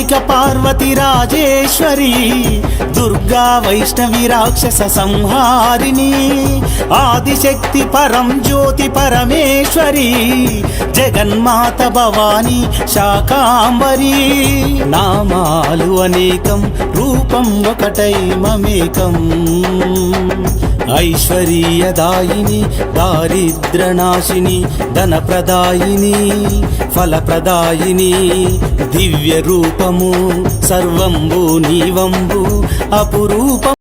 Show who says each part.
Speaker 1: అంబిక పార్వతి రాజేశ్వరి, దుర్గా వైష్ణవి రాక్షస సంహారిణి, ఆదిశక్తి పరం జ్యోతి పరమేశ్వరి, జగన్మాత భవాని శాకాంబరి. నామాలు అనేకం రూపం ఒకటై మమేకం, ఐశ్వర్యదాయిని దారిద్రనాశిని ధనప్రదాయిని ఫలప్రదాయిని, దివ్య రూపము సర్వంబు నీవంబు అపురూపం.